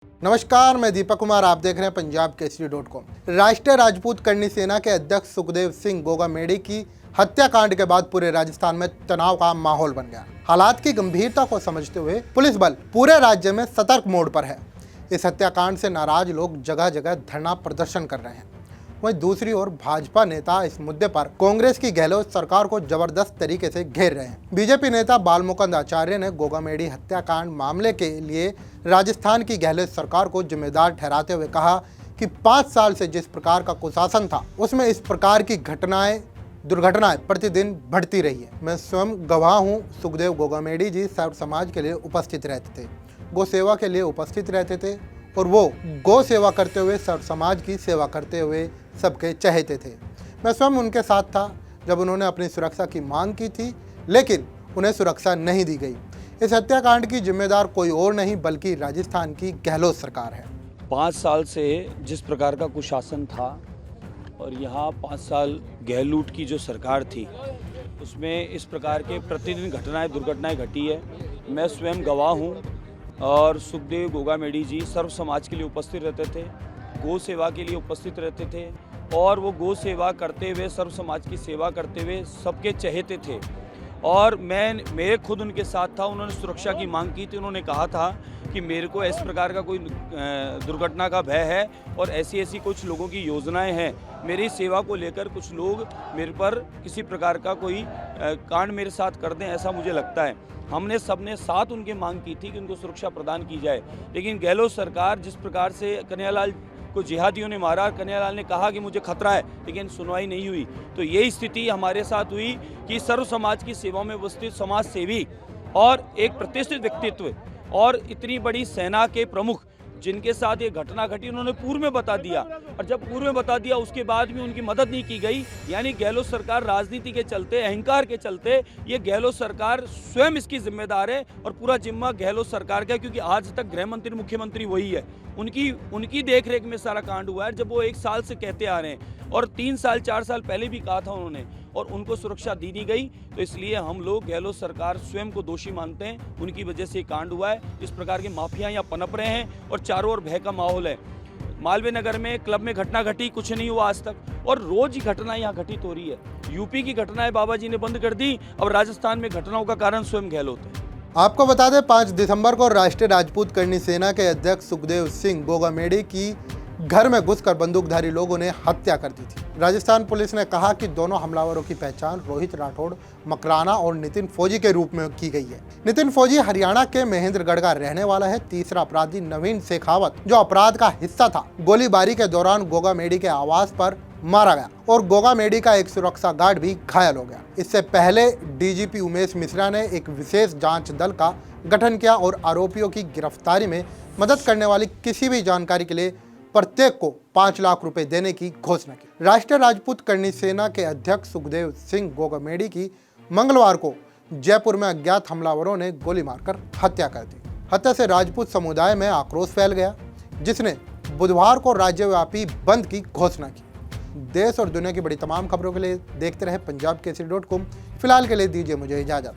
नमस्कार, मैं दीपक कुमार। आप देख रहे हैं पंजाब केसरी.com। राष्ट्रीय राजपूत करनी सेना के अध्यक्ष सुखदेव सिंह गोगामेडी की हत्याकांड के बाद पूरे राजस्थान में तनाव का माहौल बन गया। हालात की गंभीरता को समझते हुए पुलिस बल पूरे राज्य में सतर्क मोड पर है। इस हत्याकांड से नाराज लोग जगह जगह धरना प्रदर्शन कर रहे हैं। वहीं दूसरी ओर भाजपा नेता इस मुद्दे पर कांग्रेस की गहलोत सरकार को जबरदस्त तरीके से घेर रहे हैं। बीजेपी नेता बालमुकुंद आचार्य ने गोगामेडी हत्याकांड मामले के लिए राजस्थान की गहलोत सरकार को जिम्मेदार ठहराते हुए कहा कि 5 साल से जिस प्रकार का कुशासन था उसमें इस प्रकार की दुर्घटनाएं प्रतिदिन बढ़ती रही है। मैं स्वयं गवाह हूँ। सुखदेव गोगामेडी जी सर्व समाज के लिए उपस्थित रहते थे, गौ सेवा के लिए उपस्थित रहते थे और वो गौ सेवा करते हुए सर्व समाज की सेवा करते हुए सबके चहेते थे। मैं स्वयं उनके साथ था जब उन्होंने अपनी सुरक्षा की मांग की थी, लेकिन उन्हें सुरक्षा नहीं दी गई। इस हत्याकांड की जिम्मेदार कोई और नहीं बल्कि राजस्थान की गहलोत सरकार है। 5 साल से जिस प्रकार का कुशासन था और यहाँ 5 साल गहलोत की जो सरकार थी उसमें इस प्रकार के प्रतिदिन दुर्घटनाएं घटी है। मैं स्वयं गवाह हूँ और सुखदेव गोगामेडी जी सर्व समाज के लिए उपस्थित रहते थे, गौ सेवा के लिए उपस्थित रहते थे और वो गौ सेवा करते हुए सर्व समाज की सेवा करते हुए सबके चहेते थे। और मेरे खुद उनके साथ था। उन्होंने सुरक्षा की मांग की थी। उन्होंने कहा था कि मेरे को इस प्रकार का कोई दुर्घटना का भय है और ऐसी कुछ लोगों की योजनाएं हैं। मेरी सेवा को लेकर कुछ लोग मेरे पर किसी प्रकार का कोई कांड मेरे साथ कर दें, ऐसा मुझे लगता है। हमने सबने साथ उनकी मांग की थी कि उनको सुरक्षा प्रदान की जाए, लेकिन गहलोत सरकार जिस प्रकार से कन्हैयालाल को जिहादियों ने मारा, कन्हैयालाल ने कहा कि मुझे खतरा है, लेकिन सुनवाई नहीं हुई। तो यही स्थिति हमारे साथ हुई कि सर्व समाज की सेवा में उपस्थित समाज सेवी और एक प्रतिष्ठित व्यक्तित्व और इतनी बड़ी सेना के प्रमुख जिनके साथ ये घटना घटी, उन्होंने पूर्व में बता दिया और जब पूर्व में बता दिया उसके बाद भी उनकी मदद नहीं की गई। यानी गहलोत सरकार राजनीति के चलते, अहंकार के चलते, ये गहलोत सरकार स्वयं इसकी जिम्मेदार है और पूरा जिम्मा गहलोत सरकार का है, क्योंकि आज तक गृह मंत्री मुख्यमंत्री वही है। उनकी देखरेख में सारा कांड हुआ है। जब वो 1 साल से कहते आ रहे हैं और 3 साल 4 साल पहले भी कहा था उन्होंने और उनको सुरक्षा दी नहीं गई, तो इसलिए हम लोग गहलोत सरकार स्वयं को दोषी मानते हैं। उनकी वजह से कांड हुआ है। इस प्रकार के माफिया यहाँ पनप रहे हैं और चारों ओर भय का माहौल है। मालवीय नगर में क्लब में घटना घटी, कुछ नहीं हुआ आज तक और रोज ही घटना यहाँ घटित हो रही है। यूपी की घटनाएं बाबा जी ने बंद कर दी, अब राजस्थान में घटनाओं का कारण स्वयं गहलोत है। आपको बता दें 5 दिसंबर को राष्ट्रीय राजपूत करनी सेना के अध्यक्ष सुखदेव सिंह गोगामेडी की घर में घुसकर बंदूकधारी लोगों ने हत्या कर दी थी। राजस्थान पुलिस ने कहा कि दोनों हमलावरों की पहचान रोहित राठौड़ मकराना और नितिन फौजी के रूप में की गई है। नितिन फौजी हरियाणा के महेंद्रगढ़ का रहने वाला है। तीसरा अपराधी नवीन शेखावत जो अपराध का हिस्सा था, गोलीबारी के दौरान गोगामेडी के आवास पर मारा गया और गोगामेडी का एक सुरक्षा गार्ड भी घायल हो गया। इससे पहले डीजीपी उमेश मिश्रा ने एक विशेष जांच दल का गठन किया और आरोपियों की गिरफ्तारी में मदद करने वाली किसी भी जानकारी के लिए प्रत्येक को 5 लाख रुपए देने की घोषणा की। राष्ट्रीय राजपूत करनी सेना के अध्यक्ष सुखदेव सिंह गोगामेडी की मंगलवार को जयपुर में अज्ञात हमलावरों ने गोली मारकर हत्या कर दी। हत्या से राजपूत समुदाय में आक्रोश फैल गया, जिसने बुधवार को राज्यव्यापी बंद की घोषणा की। देश और दुनिया की बड़ी तमाम खबरों के लिए देखते रहे पंजाब केसरी.com। फिलहाल के लिए दीजिए मुझे इजाजत।